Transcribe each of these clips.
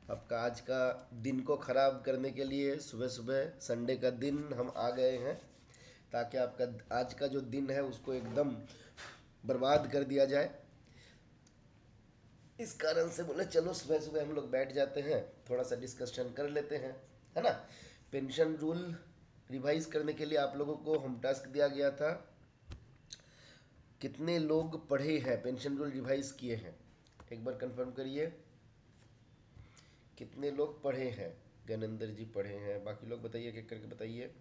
आपका आज का दिन को ख़राब करने के लिए सुबह सुबह संडे का दिन हम आ गए हैं, ताकि आपका आज का जो दिन है उसको एकदम बर्बाद कर दिया जाए। इस कारण से बोले चलो सुबह सुबह हम लोग बैठ जाते हैं, थोड़ा सा डिस्कशन कर लेते हैं, है ना। पेंशन रूल रिवाइज करने के लिए आप लोगों को हम टास्क दिया गया था। कितने लोग पढ़े हैं, पेंशन रूल रिवाइज किए हैं, एक बार कंफर्म करिए। कितने लोग पढ़े हैं? ज्ञानेंद्र जी पढ़े हैं, बाकी लोग बताइए, एक एक करके बताइए।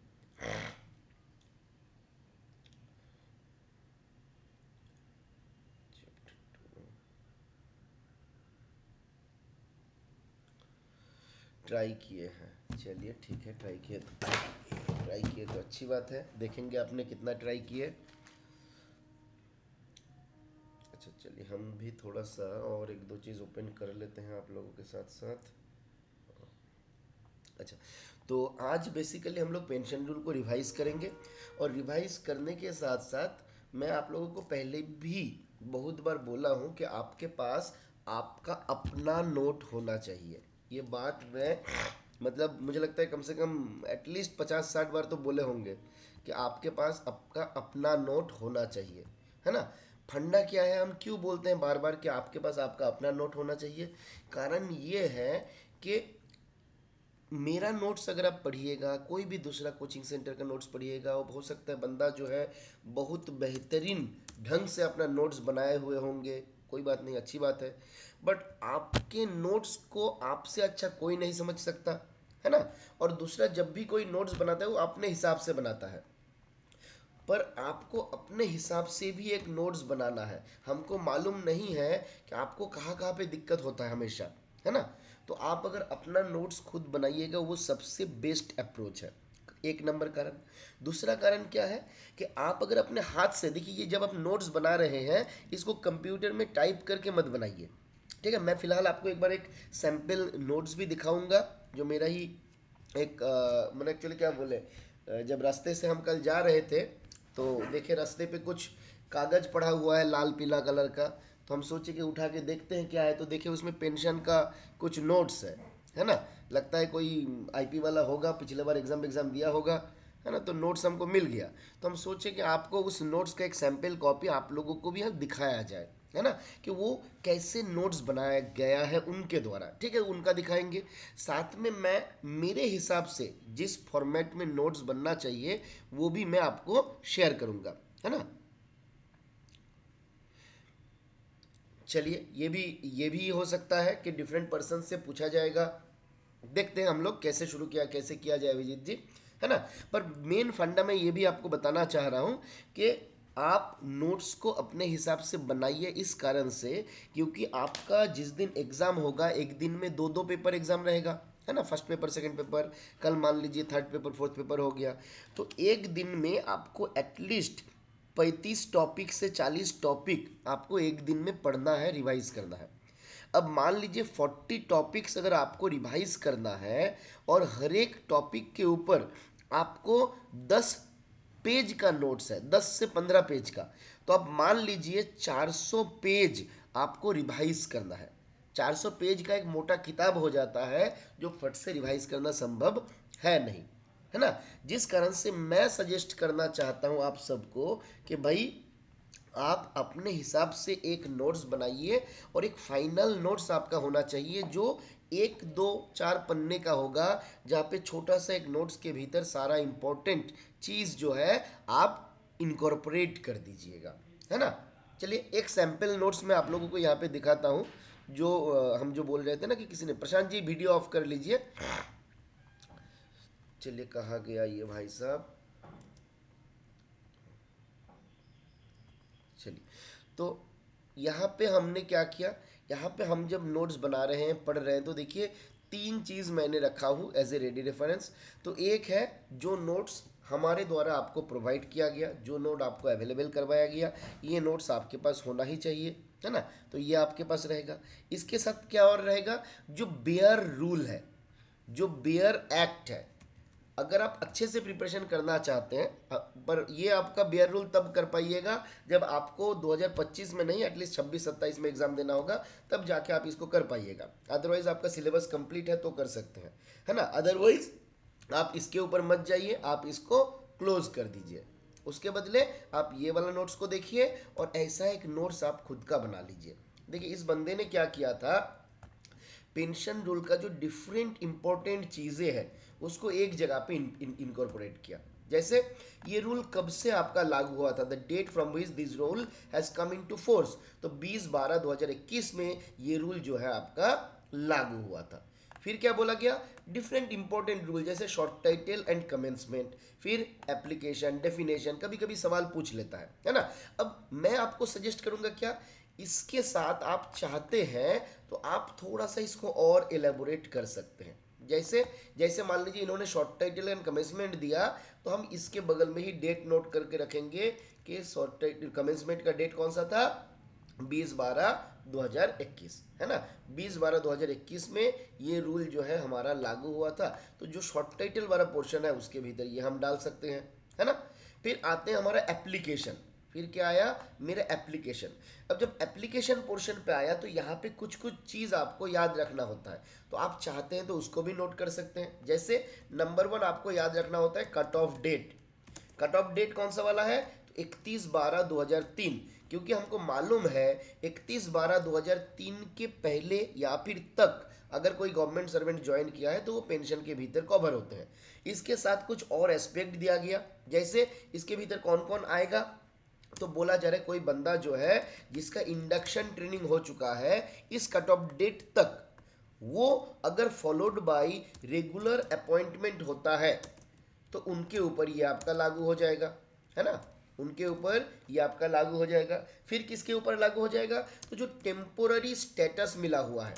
ट्राई किए हैं, चलिए ठीक है, ट्राई किए तो अच्छी बात है। देखेंगे आपने कितना ट्राई किए। अच्छा चलिए, हम भी थोड़ा सा और एक दो चीज़ ओपन कर लेते हैं आप लोगों के साथ साथ। अच्छा, तो आज बेसिकली हम लोग पेंशन रूल को रिवाइज करेंगे, और रिवाइज करने के साथ साथ मैं आप लोगों को पहले भी बहुत बार बोला हूँ कि आपके पास आपका अपना नोट होना चाहिए। ये बात मैं मतलब मुझे लगता है कम से कम एटलीस्ट 50-60 बार तो बोले होंगे कि आपके पास आपका अपना नोट होना चाहिए, है ना। फंडा क्या है, हम क्यों बोलते हैं बार बार कि आपके पास आपका अपना नोट होना चाहिए? कारण ये है कि मेरा नोट्स अगर आप पढ़िएगा, कोई भी दूसरा कोचिंग सेंटर का नोट्स पढ़िएगा, वो हो सकता है बंदा जो है बहुत बेहतरीन ढंग से अपना नोट्स बनाए हुए होंगे, कोई बात नहीं, अच्छी बात है। बट आपके नोट्स को आपसे अच्छा कोई नहीं समझ सकता, है ना। और दूसरा, जब भी कोई नोट्स बनाता है वो अपने हिसाब से बनाता है, पर आपको अपने हिसाब से भी एक नोट्स बनाना है। हमको मालूम नहीं है कि आपको कहाँ कहाँ पे दिक्कत होता है हमेशा, है ना। तो आप अगर अपना नोट्स खुद बनाइएगा, वो सबसे बेस्ट अप्रोच है। एक नंबर कारण। दूसरा कारण क्या है कि आप अगर अपने हाथ से देखिए, ये जब आप नोट्स बना रहे हैं, इसको कंप्यूटर में टाइप करके मत बनाइए, ठीक है। मैं फिलहाल आपको एक बार एक सैम्पल नोट्स भी दिखाऊंगा, जो मेरा ही एक मैंने एक्चुअली क्या बोले, जब रास्ते से हम कल जा रहे थे तो देखे रास्ते पे कुछ कागज पड़ा हुआ है लाल पीला कलर का। तो हम सोचे कि उठा के देखते हैं क्या है, तो देखे उसमें पेंशन का कुछ नोट्स है ना। लगता है कोई आईपी वाला होगा, पिछले बार एग्जाम एग्जाम दिया होगा, है ना। तो नोट्स हमको मिल गया। तो हम सोचे कि आपको उस नोट्स का एक सैंपल कॉपी आप लोगों को भी दिखाया जाए, है ना, कि वो कैसे नोट्स बनाया गया है उनके द्वारा, ठीक है, उनका दिखाएंगे। साथ में मैं मेरे हिसाब से जिस फॉर्मेट में नोट्स बनना चाहिए वो भी मैं आपको शेयर करूंगा, है ना। चलिए, ये भी हो सकता है कि डिफरेंट पर्सन से पूछा जाएगा। देखते हैं हम लोग कैसे शुरू किया, कैसे किया जाए विजीत जी, है ना। पर मेन फंडा मैं ये भी आपको बताना चाह रहा हूँ कि आप नोट्स को अपने हिसाब से बनाइए, इस कारण से क्योंकि आपका जिस दिन एग्ज़ाम होगा, एक दिन में दो दो पेपर एग्ज़ाम रहेगा, है ना। फर्स्ट पेपर, सेकंड पेपर, कल मान लीजिए थर्ड पेपर, फोर्थ पेपर हो गया। तो एक दिन में आपको एटलीस्ट 35 टॉपिक से 40 टॉपिक आपको एक दिन में पढ़ना है, रिवाइज करना है। अब मान लीजिए 40 टॉपिक्स अगर आपको रिवाइज करना है, और हर एक टॉपिक के ऊपर आपको 10 पेज का नोट्स है, 10 से 15 पेज का, तो अब मान लीजिए 400 पेज आपको रिवाइज करना है। 400 पेज का एक मोटा किताब हो जाता है, जो फट से रिवाइज करना संभव है नहीं, है ना। जिस कारण से मैं सजेस्ट करना चाहता हूं आप सबको कि भाई आप अपने हिसाब से एक नोट्स बनाइए, और एक फाइनल नोट्स आपका होना चाहिए जो 1 2 4 पन्ने का होगा, जहाँ पे छोटा सा एक नोट्स के भीतर सारा इंपॉर्टेंट चीज़ जो है आप इनकॉर्पोरेट कर दीजिएगा, है ना। चलिए, एक सैम्पल नोट्स मैं आप लोगों को यहाँ पे दिखाता हूँ। जो हम जो बोल रहे थे ना कि किसी ने, प्रशांत जी वीडियो ऑफ कर लीजिए। चलिए, कहाँ गया ये भाई साहब। चलिए, तो यहाँ पे हमने क्या किया, यहाँ पे हम जब नोट्स बना रहे हैं, पढ़ रहे हैं, तो देखिए 3 चीज़ मैंने रखा हूँ एज ए रेडी रेफरेंस। तो एक है जो नोट्स हमारे द्वारा आपको प्रोवाइड किया गया, जो नोट आपको अवेलेबल करवाया गया, ये नोट्स आपके पास होना ही चाहिए, है ना। तो ये आपके पास रहेगा। इसके साथ क्या और रहेगा, जो बेयर रूल है, जो बेयर एक्ट है, अगर आप अच्छे से प्रिपरेशन करना चाहते हैं, पर ये आपका बेयर रूल तब कर पाइएगा जब आपको 2025 में नहीं, एटलीस्ट 26-27 में एग्जाम देना होगा, तब जाके आप इसको कर पाइएगा। अदरवाइज आपका सिलेबस कंप्लीट है तो कर सकते हैं, है ना। अदरवाइज आप इसके ऊपर मत जाइए, आप इसको क्लोज कर दीजिए। उसके बदले आप ये वाला नोट्स को देखिए और ऐसा एक नोट्स आप खुद का बना लीजिए। देखिए इस बंदे ने क्या किया था, पेंशन रूल का जो डिफरेंट इंपॉर्टेंट चीज़ें हैं उसको एक जगह पे इनकॉर्पोरेट किया। जैसे ये रूल कब से आपका लागू हुआ था, the date from which this rule has come into force, तो 20/12/2021 में ये रूल जो है आपका लागू हुआ था। फिर क्या बोला गया, डिफरेंट इंपॉर्टेंट रूल जैसे शॉर्ट टाइटल एंड कमेंसमेंट, फिर एप्लीकेशन, डेफिनेशन, कभी कभी सवाल पूछ लेता है ना। अब मैं आपको सजेस्ट करूंगा क्या, इसके साथ आप चाहते हैं तो आप थोड़ा सा इसको और एलेबोरेट कर सकते हैं। जैसे जैसे मान लीजिए इन्होंने शॉर्ट टाइटल एंड कमेंसमेंट दिया, तो हम इसके बगल में ही डेट नोट करके रखेंगे कि शॉर्ट टाइटल कमेंसमेंट का डेट कौन सा था, 20/12/2021, है ना। 20/12/2021 में ये रूल जो है हमारा लागू हुआ था, तो जो शॉर्ट टाइटल वाला पोर्शन है उसके भीतर ये हम डाल सकते हैं, है ना। फिर आते हैं हमारा एप्लीकेशन। फिर क्या आया, मेरा एप्लीकेशन। अब जब एप्लीकेशन पोर्शन पे आया तो यहाँ पे कुछ कुछ चीज़ आपको याद रखना होता है, तो आप चाहते हैं तो उसको भी नोट कर सकते हैं। जैसे नंबर 1 आपको याद रखना होता है cut off date. Cut off date कौन सा वाला है, तो 31/12/2003, क्योंकि हमको मालूम है 31/12/2003 के पहले या फिर तक अगर कोई गवर्नमेंट सर्वेंट ज्वाइन किया है तो वो पेंशन के भीतर कवर होते हैं। इसके साथ कुछ और एस्पेक्ट दिया गया, जैसे इसके भीतर कौन कौन आएगा, तो बोला जा रहा है कोई बंदा जो है जिसका इंडक्शन ट्रेनिंग हो चुका है इस कट ऑफ डेट तक, वो अगर फॉलोड बाय रेगुलर अपॉइंटमेंट होता है तो उनके ऊपर ये आपका लागू हो जाएगा, है ना। उनके ऊपर ये आपका लागू हो जाएगा। फिर किसके ऊपर लागू हो जाएगा, तो जो टेम्पोररी स्टेटस मिला हुआ है,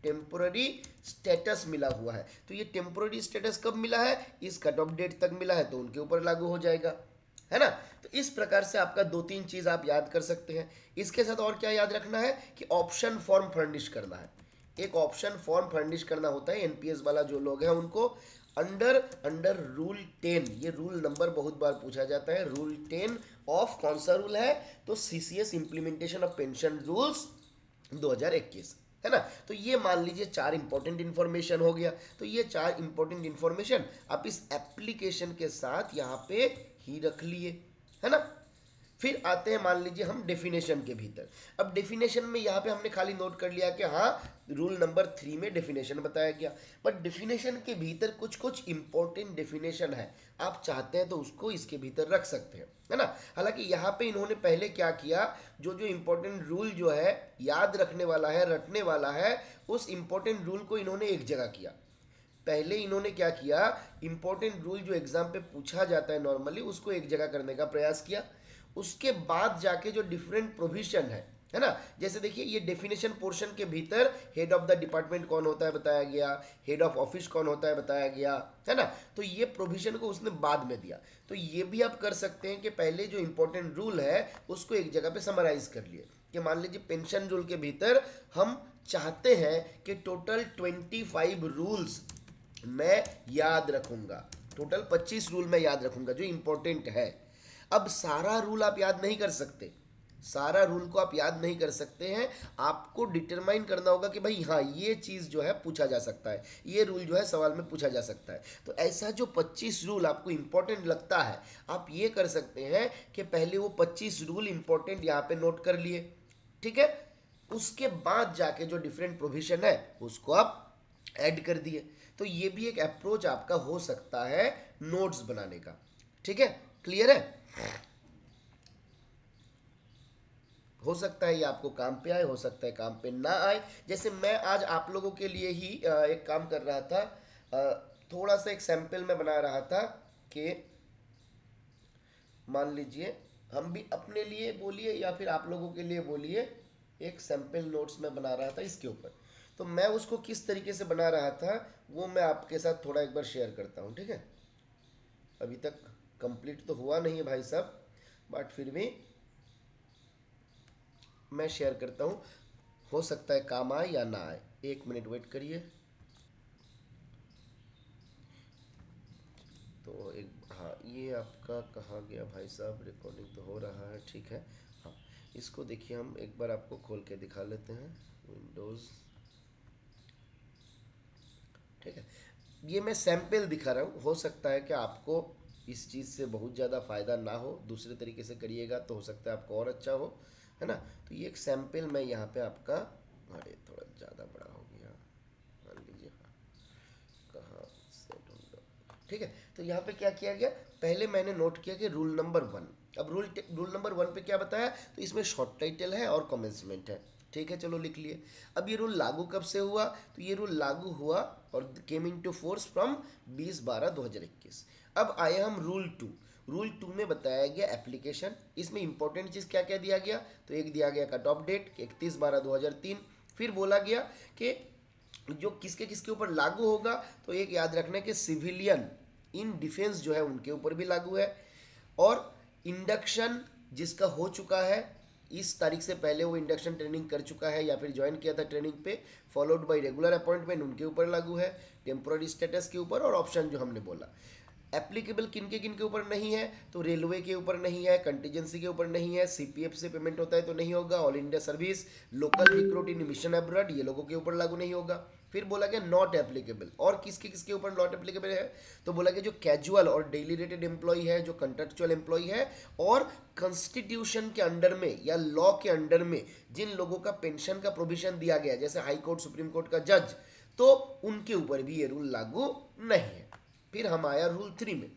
टेम्पोररी स्टेटस मिला हुआ है, तो ये टेम्पोररी स्टेटस कब मिला है, इस कट ऑफ डेट तक मिला है तो उनके ऊपर लागू हो जाएगा, है ना। तो इस प्रकार से आपका 2-3 चीज आप याद कर सकते हैं। इसके साथ और क्या याद रखना है कि ऑप्शन फॉर्म फर्निश करना है। एक ऑप्शन फॉर्म फर्निश करना होता है, एनपीएस वाला जो लोग हैं उनको, अंडर अंडर रूल 10, ये रूल नंबर बहुत बार पूछा जाता है, रूल 10 ऑफ कौन सा रूल है, तो CCS implementation of pension rules 2021, है ना। तो ये मान लीजिए 4 इंपॉर्टेंट इंफॉर्मेशन हो गया। तो ये 4 इंपॉर्टेंट इंफॉर्मेशन आप इस एप्लीकेशन के साथ यहाँ पे ही रख लिए, है ना। फिर आते हैं मान लीजिए हम डेफिनेशन के भीतर। अब डेफिनेशन में यहाँ पे हमने खाली नोट कर लिया कि हाँ रूल नंबर 3 में डेफिनेशन बताया गया, बट डेफिनेशन के भीतर कुछ कुछ इंपॉर्टेंट डेफिनेशन है, आप चाहते हैं तो उसको इसके भीतर रख सकते हैं, है ना। हालांकि यहाँ पे इन्होंने पहले क्या किया, जो जो इंपॉर्टेंट रूल जो है याद रखने वाला है, रटने वाला है, उस इंपॉर्टेंट रूल को इन्होंने एक जगह किया। पहले इन्होंने क्या किया, इंपॉर्टेंट रूल जो एग्जाम पे पूछा जाता है नॉर्मली उसको एक जगह करने का प्रयास किया। उसके बाद जाके जो डिफरेंट प्रोविजन है ना, जैसे देखिए ये डेफिनेशन पोर्शन के भीतर हेड ऑफ द डिपार्टमेंट कौन होता है बताया गया, हेड ऑफ ऑफिस कौन होता है बताया गया, है ना। तो ये प्रोविजन को उसने बाद में दिया। तो ये भी आप कर सकते हैं कि पहले जो इंपॉर्टेंट रूल है उसको एक जगह पे समराइज कर लिए, कि मान लीजिए पेंशन रूल के भीतर हम चाहते हैं कि टोटल 25 रूल्स मैं याद रखूंगा, टोटल 25 रूल मैं याद रखूंगा जो इंपॉर्टेंट है। अब सारा रूल आप याद नहीं कर सकते, सारा रूल को आप याद नहीं कर सकते हैं, आपको डिटरमाइन करना होगा कि भाई हाँ ये चीज़ जो है पूछा जा सकता है, ये रूल जो है सवाल में पूछा जा सकता है। तो ऐसा जो 25 रूल आपको इंपॉर्टेंट लगता है, आप ये कर सकते हैं कि पहले वो 25 रूल इंपॉर्टेंट यहाँ पे नोट कर लिए, ठीक है। उसके बाद जाके जो डिफरेंट प्रोविजन है उसको आप ऐड कर दिए। तो ये भी एक अप्रोच आपका हो सकता है नोट्स बनाने का, ठीक है। क्लियर है, हो सकता है ये आपको काम पे आए, हो सकता है काम पे ना आए। जैसे मैं आज आप लोगों के लिए ही एक काम कर रहा था, थोड़ा सा एक सैंपल में बना रहा था कि मान लीजिए हम भी अपने लिए बोलिए या फिर आप लोगों के लिए बोलिए, एक सैंपल नोट्स में बना रहा था इसके ऊपर। तो मैं उसको किस तरीके से बना रहा था वो मैं आपके साथ थोड़ा एक बार शेयर करता हूँ, ठीक है। अभी तक कंप्लीट तो हुआ नहीं है भाई साहब, बट फिर भी मैं शेयर करता हूँ, हो सकता है काम आए या ना आए। एक मिनट वेट करिए। तो एक, हाँ ये आपका कहाँ गया भाई साहब, रिकॉर्डिंग तो हो रहा है, ठीक है। हाँ, इसको देखिए हम एक बार आपको खोल के दिखा लेते हैं, विंडोज़, ठीक है। ये मैं सैंपल दिखा रहा हूँ, हो सकता है कि आपको इस चीज़ से बहुत ज़्यादा फ़ायदा ना हो, दूसरे तरीके से करिएगा तो हो सकता है आपको और अच्छा हो, है ना। तो ये एक सैंपल मैं यहाँ पे आपका, अरे थोड़ा ज़्यादा बड़ा हो गया, मान लीजिए, हाँ, कहाँ से ढूंढो, ठीक है। तो यहाँ पे क्या किया गया, पहले मैंने नोट किया कि रूल नंबर वन, अब रूल नंबर वन पे क्या बताया, तो इसमें शॉर्ट टाइटल है और कमेंसमेंट है, ठीक है, चलो लिख लिए। अब ये रूल लागू कब से हुआ, तो ये रूल लागू हुआ और केम इन टू फोर्स फ्रॉम 20/12/2021। अब आए हम रूल टू। रूल टू में बताया गया एप्लीकेशन, इसमें इंपॉर्टेंट चीज़ क्या क्या दिया गया, तो एक दिया गया कट ऑफ डेट 31/12/2003, फिर बोला गया कि जो किसके किसके ऊपर लागू होगा, तो एक याद रखना कि सिविलियन इन डिफेंस जो है उनके ऊपर भी लागू है, और इंडक्शन जिसका हो चुका है, इस तारीख से पहले वो इंडक्शन ट्रेनिंग कर चुका है या फिर ज्वाइन किया था ट्रेनिंग पे, फॉलोड बाय रेगुलर अपॉइंटमेंट, उनके ऊपर लागू है, टेम्पोररी स्टेटस के ऊपर, और ऑप्शन जो हमने बोला एप्लीकेबल किन के ऊपर नहीं है, तो रेलवे के ऊपर नहीं है, कंटीजेंसी के ऊपर नहीं है, सीपीएफ से पेमेंट होता है तो नहीं होगा, all India service, local recruit in mission abroad, ये लोगों के ऊपर लागू नहीं होगा। फिर बोला गया नॉट एप्लीकेबल, और किसके किसके ऊपर नॉट एप्लीकेबल है, तो बोला गया जो कैजुअल और डेली रेटेड एम्प्लॉय है, जो कंट्रेक्चुअल एम्प्लॉय है, और कॉन्स्टिट्यूशन के अंडर में या लॉ के अंडर में जिन लोगों का पेंशन का प्रोविजन दिया गया है, जैसे हाई कोर्ट सुप्रीम कोर्ट का जज, तो उनके ऊपर भी ये रूल लागू नहीं है। फिर हम आया रूल थ्री में,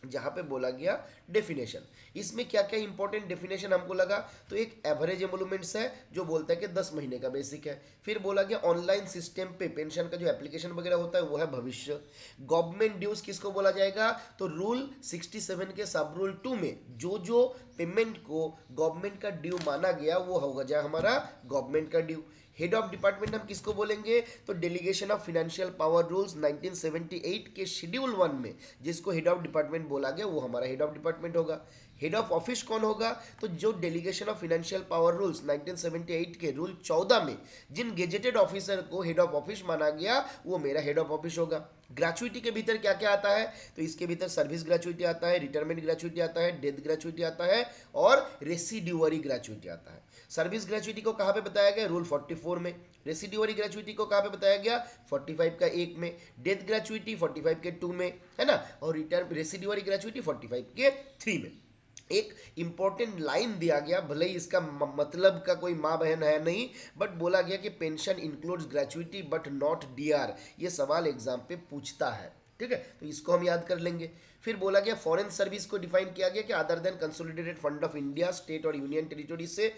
जहां पे बोला गया डेफिनेशन। इसमें क्या क्या इंपॉर्टेंट डेफिनेशन हमको लगा, तो एक एवरेज एमोलूमेंट्स है जो बोलता है कि 10 महीने का बेसिक है। फिर बोला गया ऑनलाइन सिस्टम पे पेंशन का जो एप्लीकेशन वगैरह होता है वो है भविष्य। गवर्नमेंट ड्यूज किसको बोला जाएगा, तो रूल 67 के सब रूल 2 में जो जो पेमेंट को गवर्नमेंट का ड्यू माना गया वो होगा जाए हमारा गवर्नमेंट का ड्यू। हेड ऑफ डिपार्टमेंट हम किसको बोलेंगे, तो delegation of financial power rules 1978 के शेड्यूल 1 में जिसको हेड ऑफ डिपार्टमेंट बोला गया वो हमारा हेड ऑफ डिपार्टमेंट होगा। हेड ऑफ ऑफिस कौन होगा, तो जो delegation of financial power rules 1978 के रूल 14 में जिन गेजेटेड ऑफिसर को हेड ऑफ ऑफिस माना गया वो मेरा हेड ऑफ ऑफिस होगा। ग्रेचुइटी के भीतर क्या क्या आता है, तो इसके भीतर सर्विस ग्रेचुइटी आता है, रिटायरमेंट ग्रेचुइटी आता है, डेथ ग्रेचुइटी आता है, और रेसिड्यूअरी ग्रेचुइटी आता है। सर्विस ग्रेचुइटी को कहाँ पे बताया गया, रूल 44 में। रेसिड्यूअरी ग्रेचुइटी को कहाँ पे बताया गया, 45 का 1 में। डेथ ग्रेचुइटी 45 के 2 में, है ना, और रिटर्न रेसिड्यूअरी ग्रेचुइटी 45 के 3 में। एक इंपॉर्टेंट लाइन दिया गया, भले ही इसका मतलब का कोई माँ बहन है नहीं, बट बोला गया कि pension includes gratuity but not DR, ये सवाल एग्जाम पे पूछता है, ठीक है, तो इसको हम याद कर लेंगे। फिर बोला गया फॉरेन सर्विस को डिफाइन किया गया कि other than consolidated fund of India, state और यूनियन टेरिटोरी से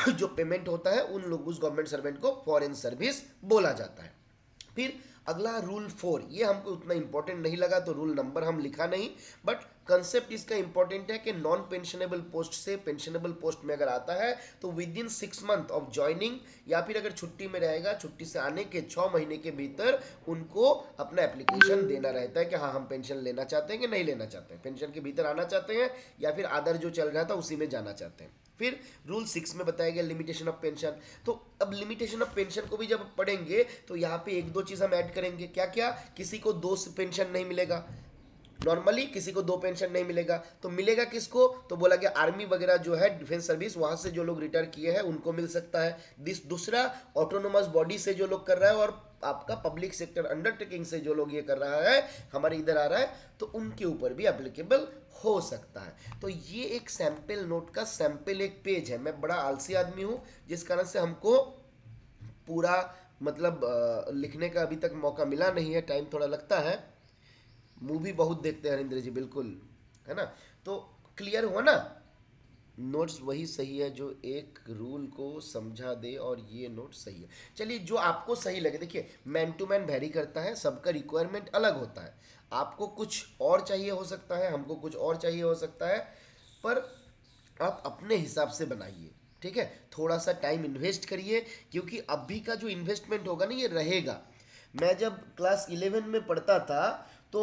जो पेमेंट होता है उन लोग, उस गवर्नमेंट सर्वेंट को फॉरेन सर्विस बोला जाता है। फिर अगला रूल 4, ये हमको उतना इंपॉर्टेंट नहीं लगा तो रूल नंबर हम लिखा नहीं, बट कंसेप्ट इसका इंपॉर्टेंट है कि नॉन पेंशनेबल पोस्ट से पेंशनेबल पोस्ट में अगर आता है तो with in 6 month of joining, या फिर अगर छुट्टी में रहेगा छुट्टी से आने के 6 महीने के भीतर उनको अपना एप्लीकेशन देना रहता है कि हाँ हम पेंशन लेना चाहते हैं कि नहीं लेना चाहते हैं, पेंशन के भीतर आना चाहते हैं या फिर आदर जो चल रहा था उसी में जाना चाहते हैं। फिर रूल 6 में बताया गया लिमिटेशन ऑफ पेंशन। तो अब लिमिटेशन ऑफ पेंशन को भी जब पढ़ेंगे तो यहाँ पे एक दो चीज हम ऐड करेंगे, क्या क्या, किसी को दो पेंशन नहीं मिलेगा, नॉर्मली किसी को दो पेंशन नहीं मिलेगा, तो मिलेगा किसको, तो बोला गया आर्मी वगैरह जो है डिफेंस सर्विस वहां से जो लोग रिटायर किए हैं उनको मिल सकता है। दूसरा ऑटोनोमस बॉडी से जो लोग कर रहा है, और आपका पब्लिक सेक्टर अंडरटेकिंग से जो लोग ये कर रहा है हमारे इधर आ रहा है, तो उनके ऊपर भी एप्लीकेबल हो सकता है। तो ये एक सैंपल नोट का सैंपल एक पेज है। मैं बड़ा आलसी आदमी हूँ जिस कारण से हमको पूरा मतलब लिखने का अभी तक मौका मिला नहीं है, टाइम थोड़ा लगता है। मूवी बहुत देखते हैं हरिंद्र जी, बिल्कुल, है ना। तो क्लियर हुआ ना, नोट्स वही सही है जो एक रूल को समझा दे, और ये नोट सही है। चलिए जो आपको सही लगे, देखिए मैन टू मैन वैरी करता है, सबका रिक्वायरमेंट अलग होता है, आपको कुछ और चाहिए हो सकता है, हमको कुछ और चाहिए हो सकता है, पर आप अपने हिसाब से बनाइए, ठीक है, थोड़ा सा टाइम इन्वेस्ट करिए, क्योंकि अभी का जो इन्वेस्टमेंट होगा ना ये रहेगा। मैं जब क्लास 11 में पढ़ता था तो